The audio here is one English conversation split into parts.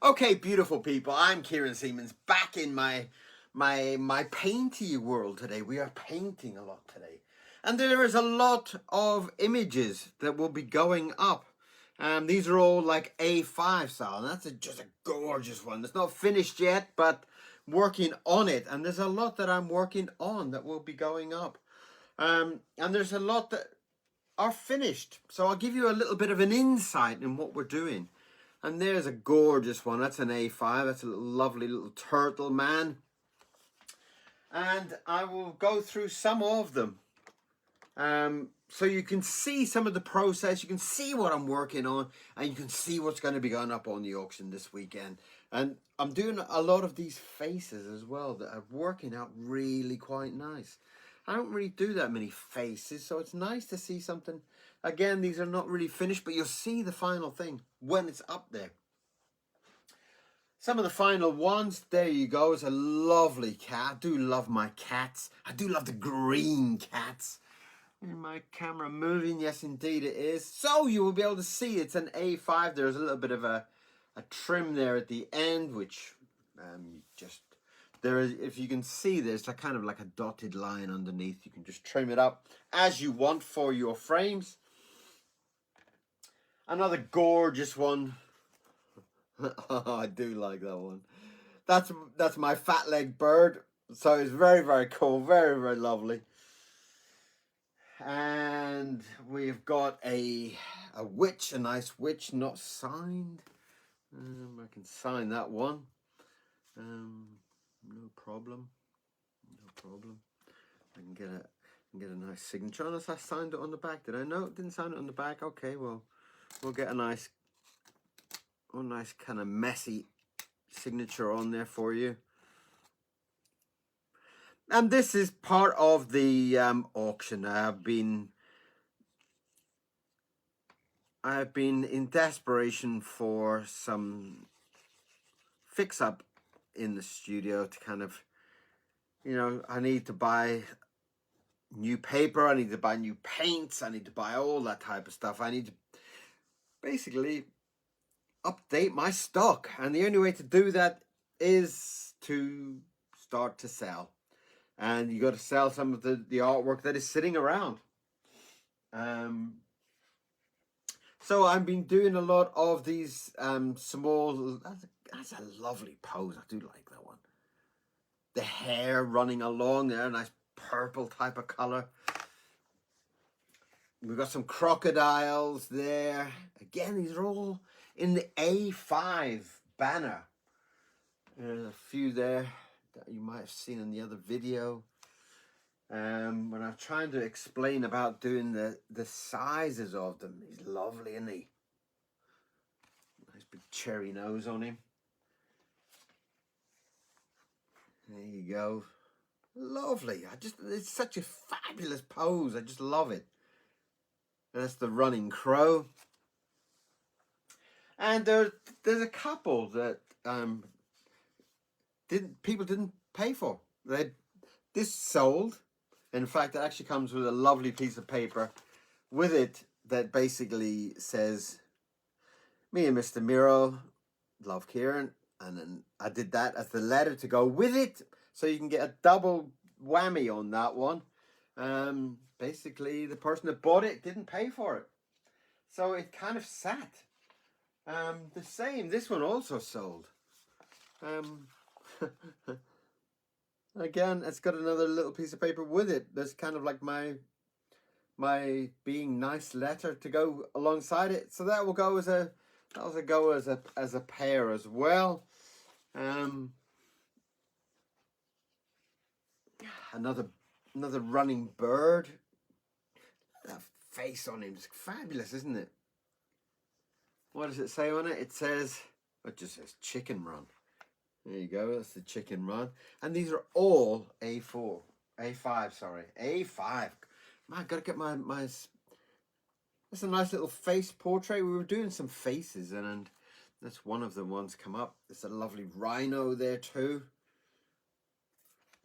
Okay, beautiful people. I'm Kieran Siemens, back in my painty world today. We are painting a lot today, and there is a lot of images that will be going up. These are all like A5 style, and that's just a gorgeous one. It's not finished yet, but working on it, and there's a lot that I'm working on that will be going up. And there's a lot that are finished. So I'll give you a little bit of an insight in what we're doing. And there's a gorgeous one. That's an A5. That's a little lovely little turtle man. And I will go through some of them. So you can see some of the process. You can see what I'm working on. And you can see what's going to be going up on the auction this weekend. And I'm doing a lot of these faces as well that are working out really quite nice. I don't really do that many faces, so it's nice to see something. Again, these are not really finished, but you'll see the final thing when it's up there. Some of the final ones, there you go. It's a lovely cat. I do love my cats. I do love the green cats. Is my camera moving? Yes, indeed it is. So you will be able to see it's an A5. There's a little bit of a trim there at the end, which just... There is, if you can see, there's a kind of like a dotted line underneath. You can just trim it up as you want for your frames. Another gorgeous one. Oh, I do like that one. That's my fat leg bird. So it's very, very cool. Very, very lovely. And we've got a witch, a nice witch, not signed. I can sign that one. No problem. No problem. I can get a nice signature. Unless I signed it on the back. Did I? No, didn't sign it on the back. Okay, well, we'll get a nice kind of messy signature on there for you. And this is part of the auction. I've been in desperation for some fix up in the studio to kind of, I need to buy new paper, I need to buy new paints, I need to buy all that type of stuff. I need to basically update my stock, and the only way to do that is to start to sell. And you got to sell some of the artwork that is sitting around. So I've been doing a lot of these small... That's a lovely pose. I do like that one. The hair running along there, nice purple type of color. We've got some crocodiles there. Again, these are all in the A5 banner. There's a few there that you might have seen in the other video. When I'm trying to explain about doing the sizes of them, he's lovely, isn't he? Nice big cherry nose on him. There you go. Lovely. It's such a fabulous pose. I just love it. That's the running crow. And there's a couple that people didn't pay for. This sold. In fact, it actually comes with a lovely piece of paper with it that basically says, "Me and Mr. Miro, love Kieran." And then I did that as the letter to go with it. So you can get a double whammy on that one. Basically, the person that bought it didn't pay for it. So it kind of sat. The same, this one also sold. Again, it's got another little piece of paper with it. There's kind of like my being nice letter to go alongside it. So that will go as a as a pair as well. Another running bird. That face on him is fabulous, isn't it? What does it say on it? It just says chicken run. There you go, that's the chicken run. And these are all A5, sorry. A5. Man, gotta get my that's a nice little face portrait. We were doing some faces, and that's one of the ones come up. There's a lovely rhino there too.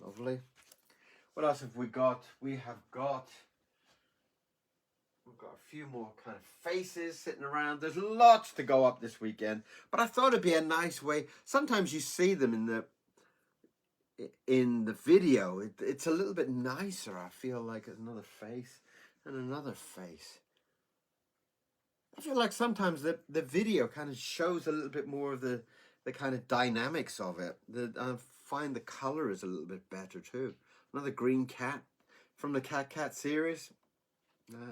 Lovely. What else have we got? We have got We've got a few more kind of faces sitting around. There's lots to go up this weekend, but I thought it'd be a nice way. Sometimes you see them in the video. It's a little bit nicer. I feel like another face and another face. I feel like sometimes the video kind of shows a little bit more of the kind of dynamics of it. I find the color is a little bit better too. Another green cat from the Cat series.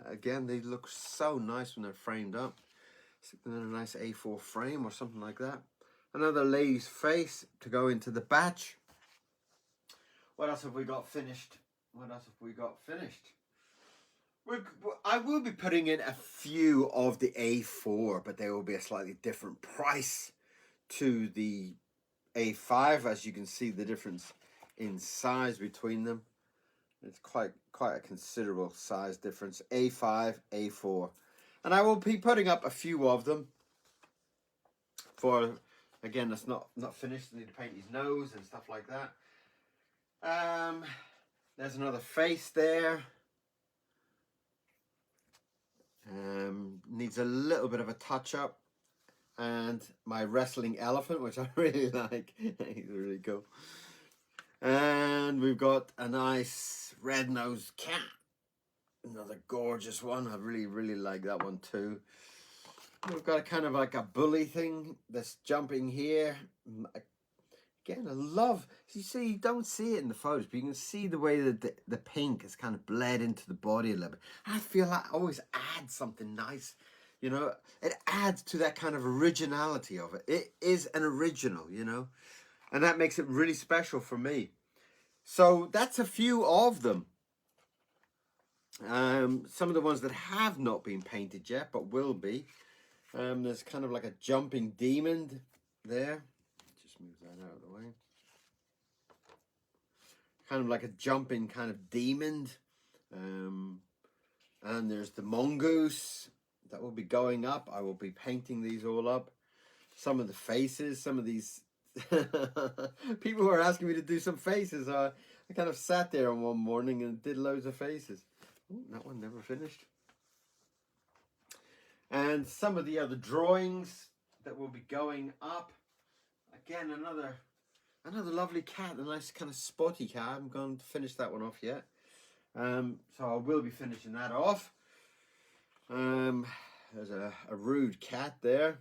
Again, they look so nice when they're framed up. Stick them in a nice A4 frame or something like that. Another lady's face to go into the batch. What else have we got finished? I will be putting in a few of the A4, but they will be a slightly different price to the A5. As you can see, the difference in size between them. It's quite a considerable size difference. A5, A4. And I will be putting up a few of them. For, again, that's not finished. I need to paint his nose and stuff like that. There's another face there. Needs a little bit of a touch up. And my wrestling elephant, which I really like. He's really cool. And we've got a nice red-nosed cat. Another gorgeous one. I really like that one too. We've got a kind of like a bully thing that's jumping here. Again, I love, you see, you don't see it in the photos, but you can see the way that the pink has kind of bled into the body a little bit. I feel like I always add something nice. You know, it adds to that kind of originality of it. It is an original, you know, and that makes it really special for me. So that's a few of them. Some of the ones that have not been painted yet, but will be. There's kind of like a jumping demon there. Just move that out of the way. Kind of like a jumping kind of demon. And there's the mongoose that will be going up. I will be painting these all up. Some of the faces, some of these people were asking me to do some faces. I kind of sat there on one morning and did loads of faces. Ooh, that one never finished. And some of the other drawings that will be going up. Again, another lovely cat, a nice kind of spotty cat. I haven't gone to finish that one off yet. So I will be finishing that off. There's a rude cat there.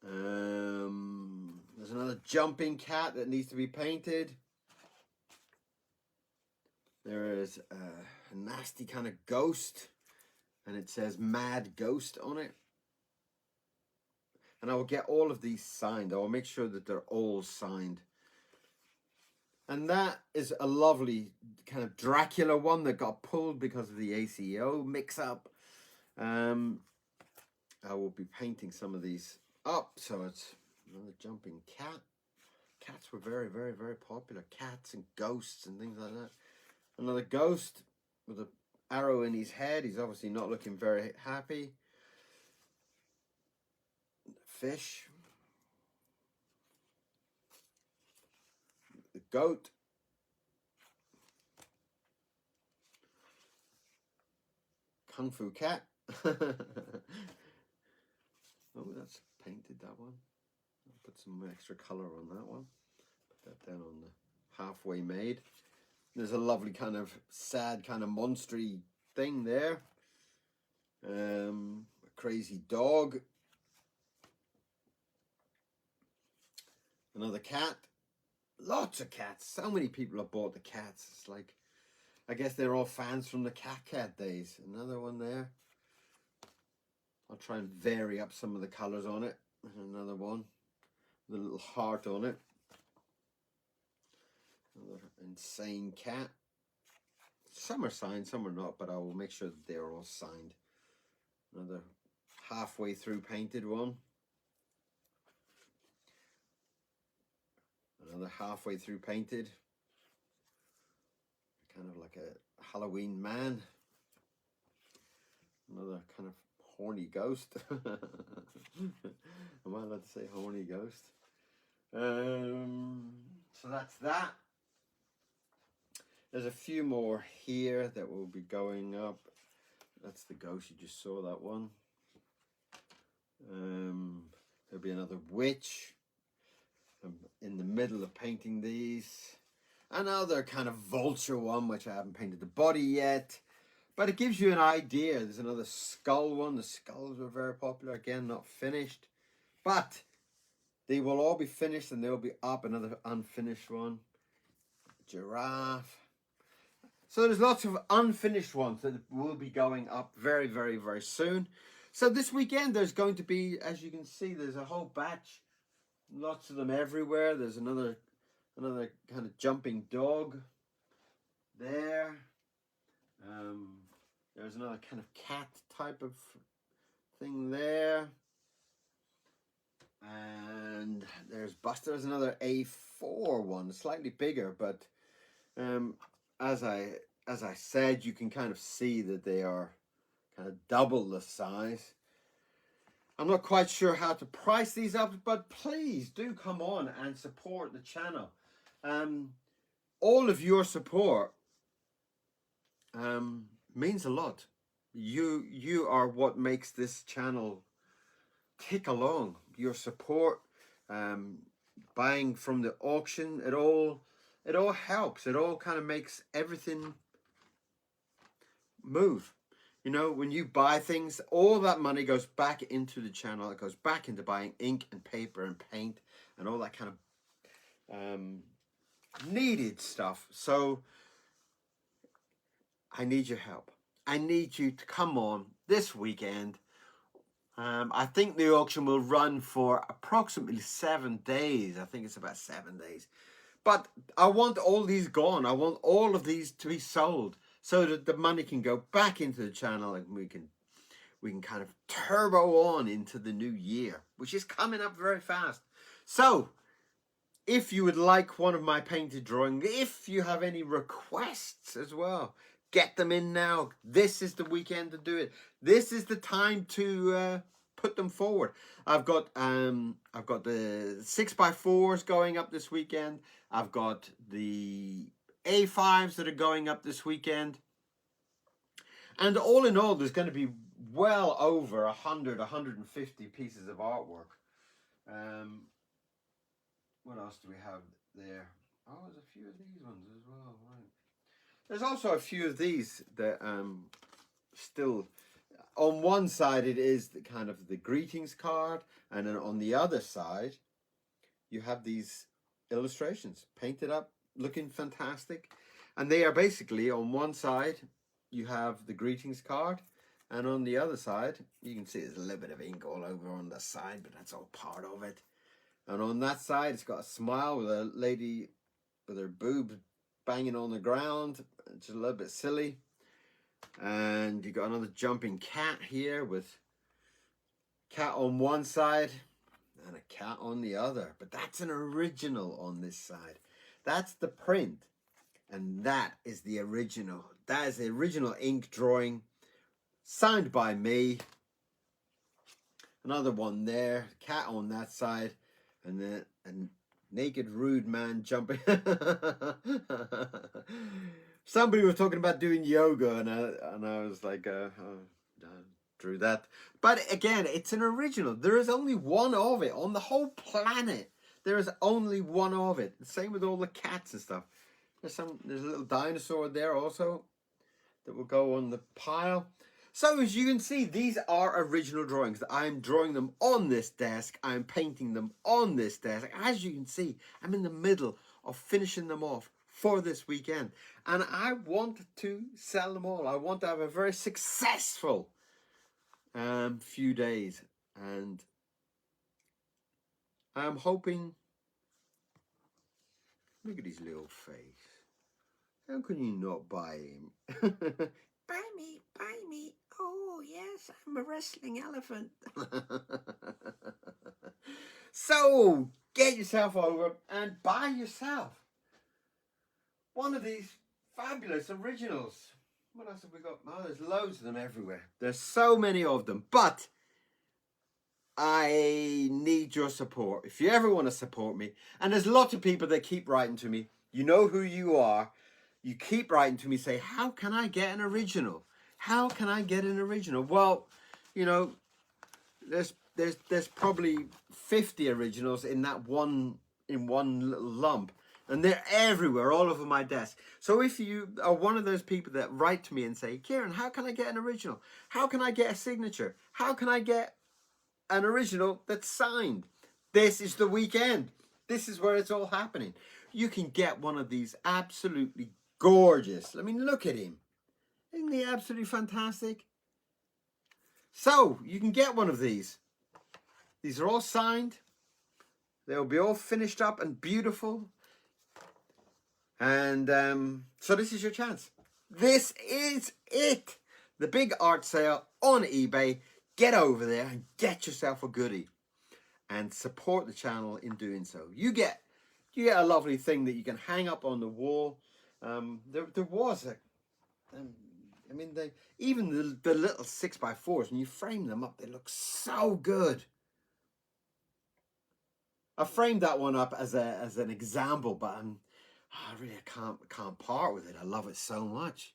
There's another jumping cat that needs to be painted. There is a nasty kind of ghost, and it says Mad Ghost on it. And I will get all of these signed. I will make sure that they're all signed. And that is a lovely kind of Dracula one that got pulled because of the Aceo mix-up. I will be painting some of these up. So it's another jumping cat. Cats were very popular. Cats and ghosts and things like that. Another ghost with an arrow in his head. He's obviously not looking very happy. Fish. The goat. Kung Fu cat. Oh, that's painted, that one. I'll put some extra color on that one. Put that down on the halfway made. There's a lovely kind of sad kind of monstery thing there. A crazy dog. Another cat. Lots of cats. So many people have bought the cats. It's like, I guess they're all fans from the cat days. Another one there. I'll try and vary up some of the colors on it. And another one with a little heart on it. Another insane cat. Some are signed, some are not, but I will make sure that they're all signed. Another halfway through painted one. Another halfway through painted. Kind of like a Halloween man. Another kind of horny ghost. Am I allowed to say horny ghost? So that's that. There's a few more here that will be going up. That's the ghost. You just saw that one. There'll be another witch. I'm in the middle of painting these. Another kind of vulture one, which I haven't painted the body yet. But it gives you an idea. There's another skull one. The skulls were very popular. Again, not finished. But they will all be finished and they'll be up. Another unfinished one. Giraffe. So there's lots of unfinished ones that will be going up very, very, very soon. So this weekend there's going to be, as you can see, there's a whole batch. Lots of them everywhere. There's another kind of jumping dog there. There's another kind of cat type of thing there. And there's Buster. There's another A4 one, slightly bigger, but as I said, you can kind of see that they are kind of double the size. I'm not quite sure how to price these up, but please do come on and support the channel. All of your support means a lot. You are what makes this channel tick along. Your support, buying from the auction, it all helps. It all kind of makes everything move. You know, when you buy things, all that money goes back into the channel. It goes back into buying ink and paper and paint and all that kind of needed stuff. So I need your help. I need you to come on this weekend. I think the auction will run for approximately 7 days. I think it's about 7 days. But I want all these gone. I want all of these to be sold so that the money can go back into the channel and we can kind of turbo on into the new year, which is coming up very fast. So if you would like one of my painted drawings, if you have any requests as well, get them in now. This is the weekend to do it. This is the time to put them forward. I've got the 6x4s going up this weekend. I've got the A5s that are going up this weekend. And all in all, there's going to be well over 150 pieces of artwork. What else do we have there? Oh, there's a few of these ones as well. Right. There's also a few of these that still, on one side it is the kind of the greetings card, and then on the other side you have these illustrations painted up, looking fantastic. And they are basically, on one side you have the greetings card, and on the other side you can see there's a little bit of ink all over on the side, but that's all part of it. And on that side it's got a smile with a lady with her boobs banging on the ground. It's a little bit silly. And you got another jumping cat here with cat on one side and a cat on the other. But that's an original on this side. That's the print. And that is the original. That is the original ink drawing, signed by me. Another one there, cat on that side, and then a naked rude man jumping. Somebody was talking about doing yoga, and I was like, I drew that. But again, it's an original. There is only one of it on the whole planet. There is only one of it. Same with all the cats and stuff. There's a little dinosaur there also that will go on the pile. So as you can see, these are original drawings. I'm drawing them on this desk. I'm painting them on this desk. As you can see, I'm in the middle of finishing them off for this weekend. And I want to sell them all. I want to have a very successful few days. And I'm hoping... Look at his little face. How can you not buy him? Buy me, buy me. Oh, yes, I'm a wrestling elephant. So, get yourself over and buy yourself one of these fabulous originals. What else have we got? Oh, there's loads of them everywhere. There's so many of them. But I need your support. If you ever want to support me, and there's lots of people that keep writing to me. You know who you are. You keep writing to me, say, how can I get an original? How can I get an original? Well, you know, there's probably 50 originals in that one little lump, and they're everywhere, all over my desk. So if you are one of those people that write to me and say, Kieran, how can I get an original? How can I get a signature? How can I get an original that's signed? This is the weekend. This is where it's all happening. You can get one of these absolutely gorgeous. I mean, look at him. Isn't he absolutely fantastic? So you can get one of these. These are all signed. They'll be all finished up and beautiful. And so this is your chance. This is it. The big art sale on eBay. Get over there and get yourself a goodie. And support the channel in doing so. You get a lovely thing that you can hang up on the wall. There was a... I mean, even the little 6x4s, when you frame them up, they look so good. I framed that one up as an example, but I can't part with it. I love it so much.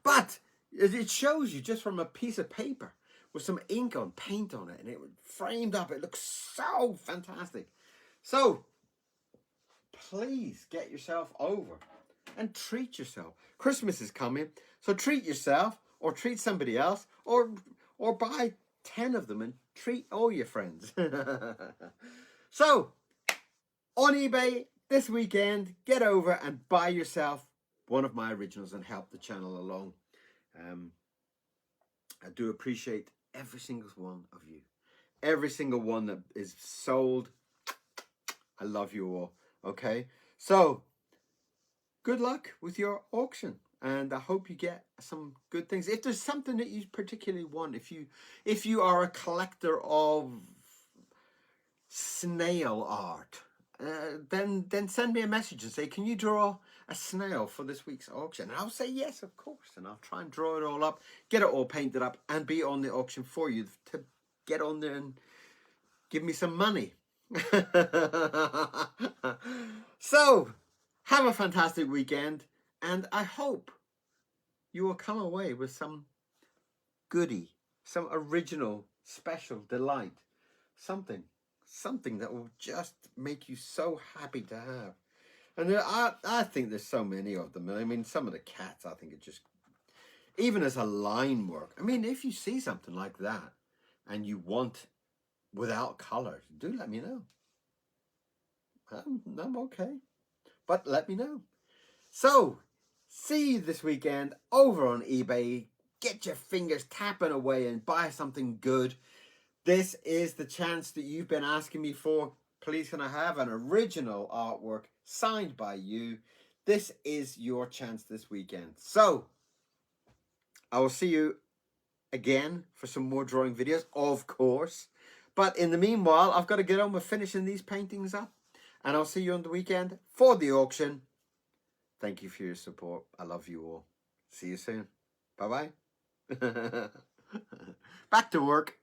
But it shows you just from a piece of paper with some ink on, paint on it, and it framed up. It looks so fantastic. So please get yourself over and treat yourself. Christmas is coming, so treat yourself, or treat somebody else, or buy 10 of them and treat all your friends. So on eBay this weekend, get over and buy yourself one of my originals and help the channel along. I do appreciate every single one of you. Every single one that is sold. I love you all. Okay? So, good luck with your auction. And I hope you get some good things. If there's something that you particularly want, if you are a collector of snail art, then send me a message and say, can you draw a snail for this week's auction? And I'll say yes, of course, and I'll try and draw it all up, get it all painted up, and be on the auction for you to get on there and give me some money. So have a fantastic weekend, and I hope you will come away with some goodie, some original special delight, something that will just make you so happy to have. And I think there's so many of them. I mean, some of the cats, I think, are just, even as a line work. I mean, if you see something like that and you want without color, do let me know. I'm okay, but let me know. So, see you this weekend over on eBay. Get your fingers tapping away and buy something good. This is the chance that you've been asking me for. Please, can I have an original artwork signed by you? This is your chance this weekend. So, I will see you again for some more drawing videos, of course. But in the meanwhile, I've got to get on with finishing these paintings up. And I'll see you on the weekend for the auction. Thank you for your support. I love you all. See you soon. Bye-bye. Back to work.